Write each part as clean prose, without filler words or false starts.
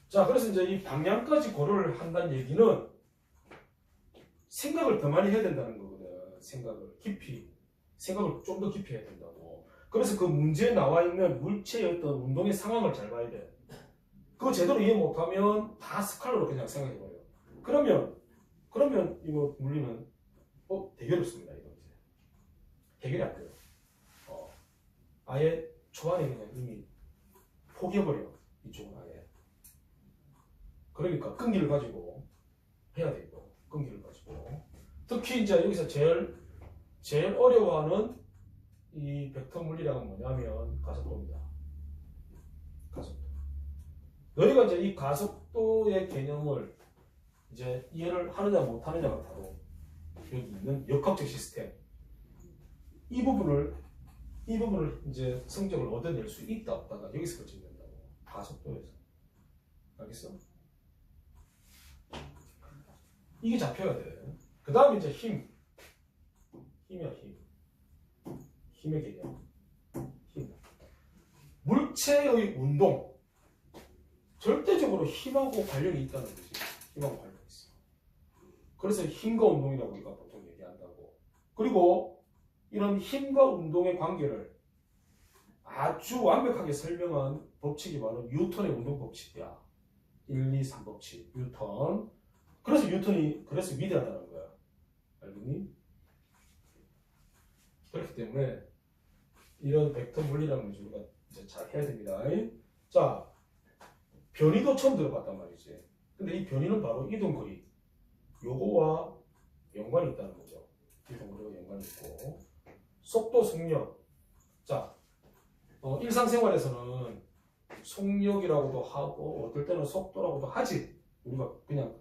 자, 그래서 이제 이 방향까지 고려를 한다는 얘기는 생각을 더 많이 해야 된다는 거거든. 생각을 좀 더 깊이 해야 된다고. 그래서 그 문제에 나와 있는 물체의 어떤 운동의 상황을 잘 봐야 돼. 그거 제대로 이해 못하면 다 스칼라로 그냥 생각해버려. 그러면 이거 물리는 되게 어렵습니다. 이거 이제 해결이 안 돼요. 아예 초반에 그냥 이미 포기해버려. 이쪽은 아예. 그러니까 끈기를 가지고 해야 되고, 끈기를 가지고. 특히 이제 여기서 제일 어려워하는 이 벡터 물리량은 뭐냐면 가속도입니다. 가속도. 너희가 이제 이 가속도의 개념을 이제 이해를 하느냐 못하느냐가 바로 여기 있는 역학적 시스템. 이 부분을 이제 성적을 얻어낼 수 있다 없다가 여기서 결정된다고. 가속도에서. 알겠어? 이게 잡혀야 돼. 그 다음에 이제 힘이야, 힘. 힘의 개념. 힘. 물체의 운동. 절대적으로 힘하고 관련이 있다는 거지. 힘하고 관련이 있어. 그래서 힘과 운동이라고 우리가 보통 얘기한다고. 그리고 이런 힘과 운동의 관계를 아주 완벽하게 설명한 법칙이 바로 뉴턴의 운동 법칙이야. 1, 2, 3 법칙. 뉴턴. 그래서 뉴턴이 위대하다는 거야. 알겠니? 그렇기 때문에 이런 벡터 물리라는 문제 우리가 이제 잘 해야 됩니다. 자, 변이도 처음 들어봤단 말이지. 근데 이 변이는 바로 이동거리. 요거와 연관이 있다는 거죠. 이동거리와 연관이 있고. 속도, 속력. 자, 일상생활에서는 속력이라고도 하고 어떨 때는 속도라고도 하지. 우리가 그냥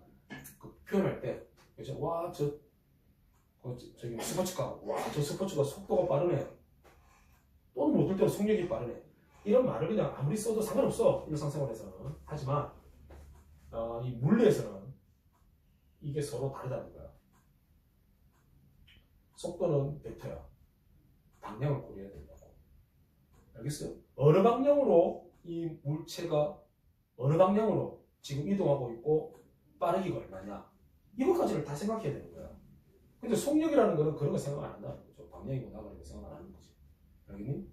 그 표현할 때 그죠? 와, 저기 스포츠카. 와, 저 스포츠가 속도가 빠르네. 또는 어떨 때는 속력이 빠르네. 이런 말을 그냥 아무리 써도 상관없어. 일상생활에서는. 하지만 이 물리에서는 이게 서로 다르다는 거야. 속도는 벡터야. 방향을 고려해야 된다고. 알겠어요? 어느 방향으로 이 물체가 어느 방향으로 지금 이동하고 있고 빠르기가 얼마냐. 이것까지를 다 생각해야 되는 거야. 근데 속력이라는 거는 그런 거 생각 안 한다는 거죠. 방향이 뭐나가는 거 생각 안 하는 거지. 알겠니?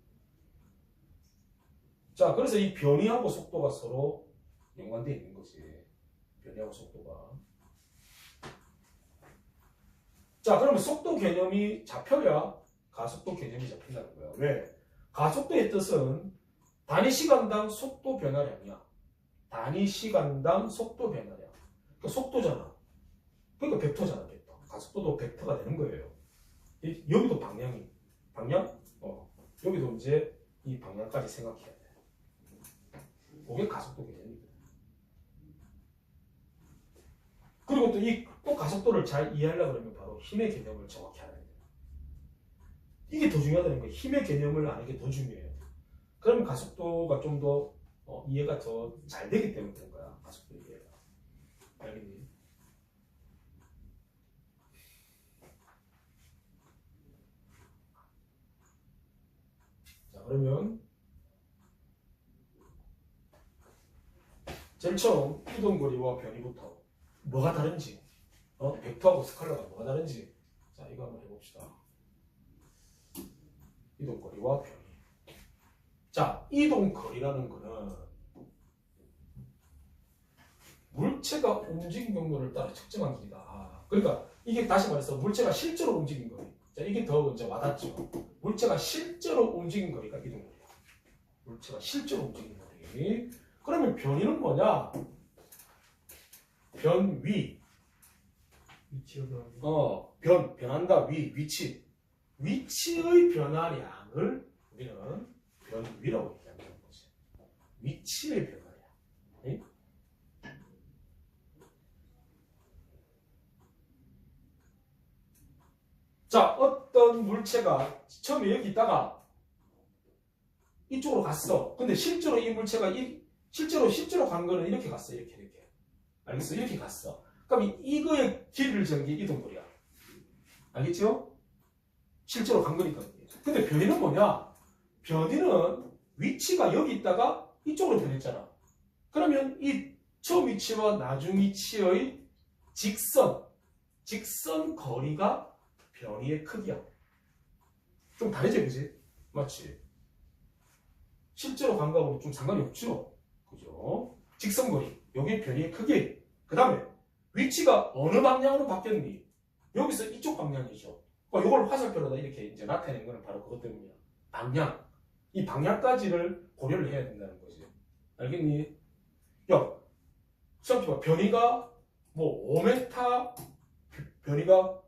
자, 그래서 이 변이하고 속도가 서로 연관되어 있는 거지. 변이하고 속도가. 자, 그러면 속도 개념이 잡혀야 가속도 개념이 잡힌다는 거야. 왜? 가속도의 뜻은 단위 시간당 속도 변화량이야. 단위 시간당 속도 변화량. 그러니까 속도잖아. 그러니까 벡터잖아, 벡터. 가속도도 벡터가 되는 거예요. 여기도 방향? 여기도 이제 이 방향까지 생각해야 돼. 그게 가속도 개념이거든. 그리고 또 가속도를 잘 이해하려고 그러면 바로 힘의 개념을 정확히 알아야 돼. 이게 더 중요하다는 거야. 힘의 개념을 아는 게 더 중요해요. 그러면 가속도가 좀 더 이해가 더 잘 되기 때문에 그런 거야. 가속도 이해가. 알겠니? 자, 그러면 제일 처음 이동거리와 변이부터 뭐가 다른지, 벡터하고 스칼라가 뭐가 다른지, 자, 이거 한번 해봅시다. 이동거리와 변이. 자, 이동거리라는 거는 물체가 움직인 경로를 따라 측정한 길이다. 그러니까 이게 다시 말해서 물체가 실제로 움직인 거리. 자, 이게 더 이제 와닿죠. 물체가 실제로 움직인 거리가 이동거리야. 물체가 실제로 움직인 거리. 그러면 변이는 뭐냐? 변위. 변한다. 위치. 위치의 변화량을 우리는 변위라고 얘기하는 거지. 위치의 변화량. 네? 자, 어떤 물체가 처음에 여기 있다가 이쪽으로 갔어. 근데 실제로 이 물체가 실제로 간 거는 이렇게 갔어. 이렇게. 알겠어? 이렇게 갔어. 그럼 이거의 길이를 재는 게 이동거리야. 알겠죠? 실제로 간 거니까. 근데 변이는 뭐냐? 변이는 위치가 여기 있다가 이쪽으로 변했잖아. 그러면 이 처음 위치와 나중 위치의 직선 거리가 변이의 크기야. 좀 다르지, 그지? 맞지? 실제로 감각으로 좀 상관이 없죠? 그죠? 직선 거리, 여기 변이의 크기. 그 다음에 위치가 어느 방향으로 바뀌었니? 여기서 이쪽 방향이죠. 이걸 화살표로다 이렇게 이제 나타내는 거는 바로 그것 때문이야. 방향. 이 방향까지를 고려를 해야 된다는 거지. 알겠니? 야, 생각해봐. 변이가 뭐 5m, 변이가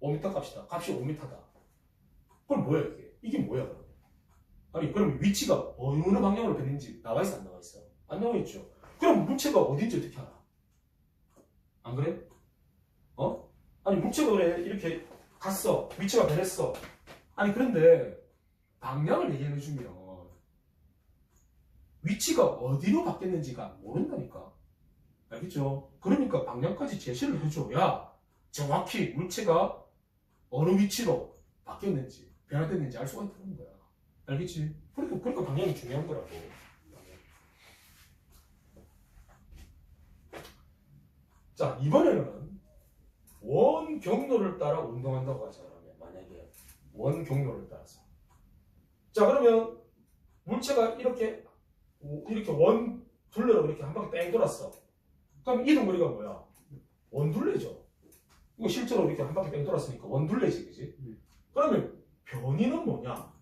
5m 값이다. 값이 5m다. 그럼 뭐야 이게? 이게 뭐야 그러면? 아니 그럼 위치가 어느 방향으로 변했는지 나와 있어 안 나와 있어? 안 나와 있죠. 그럼 물체가 어딘지 어떻게 알아? 안 그래? 어? 아니 물체가 그래 이렇게 갔어. 위치가 변했어. 아니 그런데 방향을 얘기해주면 위치가 어디로 바뀌었는지가 모른다니까. 알겠죠? 그러니까 방향까지 제시를 해줘야 정확히 물체가 어느 위치로 바뀌었는지 변화됐는지 알 수가 있다는 거야. 알겠지? 그러니까 방향이 중요한 거라고. 자, 이번에는 원 경로를 따라 운동한다고 하자. 그러면 만약에 원 경로를 따라서. 자, 그러면 물체가 이렇게 원 둘레로 이렇게 한 바퀴 뺑 돌았어. 그럼 이동 거리가 뭐야? 원둘레죠. 이거 실제로 이렇게 한 바퀴 뺑 돌았으니까 원둘레지, 그지? 그러면 변이는 뭐냐?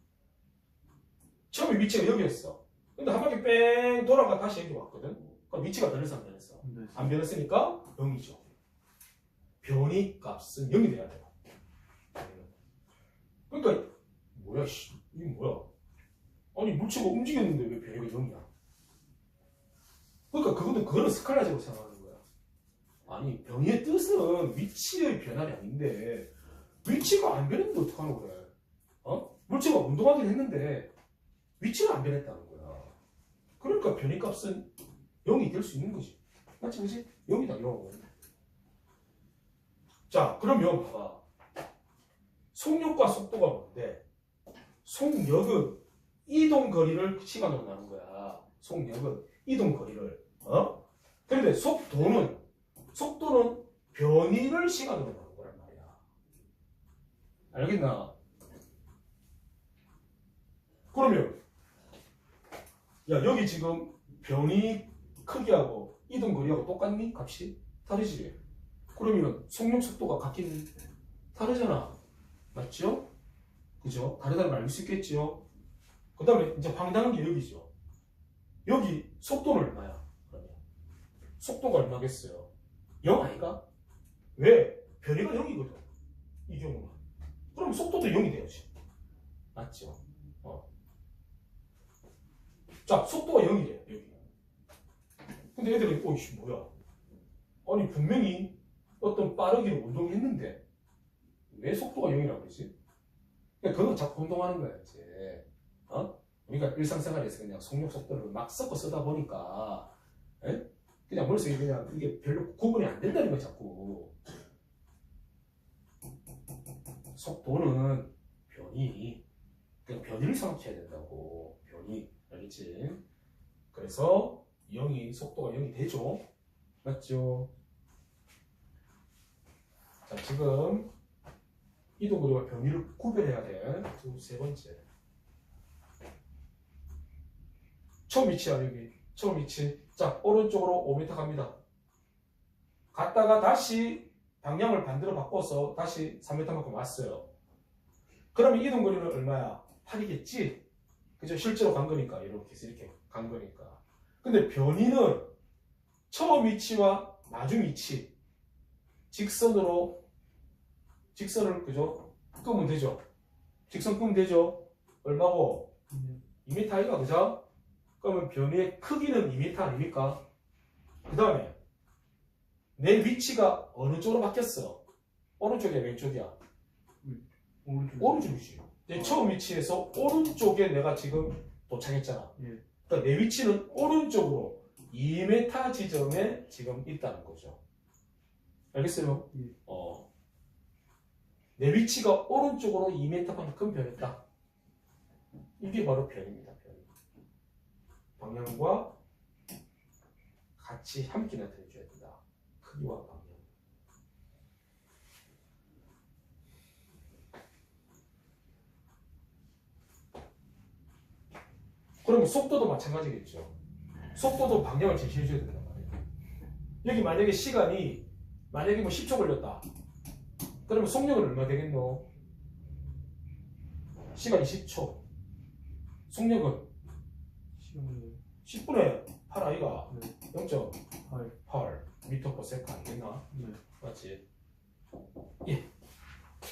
처음에 위치가 여기였어. 근데 한 바퀴 뺑 돌아가 다시 여기 왔거든. 그럼 위치가 변했어, 안 변했어? 안 변했으니까 0이죠. 변이 값은 0이 돼야 돼요. 그러니까 뭐야, 이게 뭐야? 아니 물체가 움직였는데 왜 변이가 0이야? 그러니까 그거는 스칼라적으로 생각하는 거야. 아니 변이의 뜻은 위치의 변화가 아닌데 위치가 안 변했는데 어떡하는 거야? 어? 물체가 운동하긴 했는데 위치가 안 변했다는 거야. 그러니까 변이 값은 0이 될 수 있는 거지. 맞지, 그지? 0이다, 0. 자, 그러면 봐봐. 속력과 속도가 뭔데? 속력은 이동 거리를 시간으로 나눈 거야. 속력은 이동 거리를. 그런데 속도는 변이를 시간으로 나눈 거란 말이야. 알겠나? 그러면 야, 여기 지금 변이 크기하고 이동 거리하고 똑같니? 값이? 다르지? 그러면 속력 속도가 같긴 다르잖아. 맞죠? 그죠? 다르다는 걸 알 수 있겠죠? 그 다음에 이제 황당한 게 여기죠. 여기 속도는 얼마야? 그러면 속도가 얼마겠어요? 0 아이가? 왜? 변이가 0이거든. 이 경우는. 그럼 속도도 0이 돼야지. 맞죠? 자, 속도가 0이래, 여기. 근데 애들이, 이씨, 뭐야? 아니, 분명히 어떤 빠르기로 운동했는데, 왜 속도가 0이라고 그러지? 그러니까 그건 자꾸 운동하는 거야, 이제. 그러니까 일상생활에서 그냥 속력, 속도를 막 섞어 쓰다 보니까, 그냥 머릿속에 그냥 이게 별로 구분이 안 된다는 거야, 자꾸. 속도는 변이, 그냥 변이를 생각해야 된다고. 변이. 알겠지? 그래서 속도가 0이 되죠? 맞죠? 자, 지금 이동거리와 변이를 구별해야 돼. 세 번째. 처음 위치야, 여기. 처음 위치. 자, 오른쪽으로 5m 갑니다. 갔다가 다시 방향을 반대로 바꿔서 다시 3m만큼 왔어요. 그러면 이동거리는 얼마야? 8이겠지? 그죠? 실제로 간 거니까. 이렇게 해서 이렇게 간 거니까. 근데 변이는 처음 위치와 나중 위치. 직선을, 그죠? 끄면 되죠? 직선 끄면 되죠? 얼마고? 2m이가, 그죠? 그러면 변이의 크기는 2m 아닙니까? 그 다음에 내 위치가 어느 쪽으로 바뀌었어? 오른쪽이야, 왼쪽이야? 오른쪽이지. 내 처음 위치에서 오른쪽에 내가 지금 도착했잖아. 그러니까 내 위치는 오른쪽으로 2m 지점에 지금 있다는 거죠. 알겠어요? 내 위치가 오른쪽으로 2m만큼 변했다. 이게 바로 변입니다. 변. 방향과 같이 함께 나타내 줘야 된다. 크기와 방향. 그럼 속도도 마찬가지겠죠. 속도도 방향을 제시해 줘야 된단 말이에요. 여기 만약에 시간이 만약에 뭐 10초 걸렸다. 그러면 속력은 얼마 되겠노? 시간이 10초. 속력은 시간이 10분의 8 아이가 네. 0.8 미터 퍼 세컨 됐나? 네. 맞지? 예.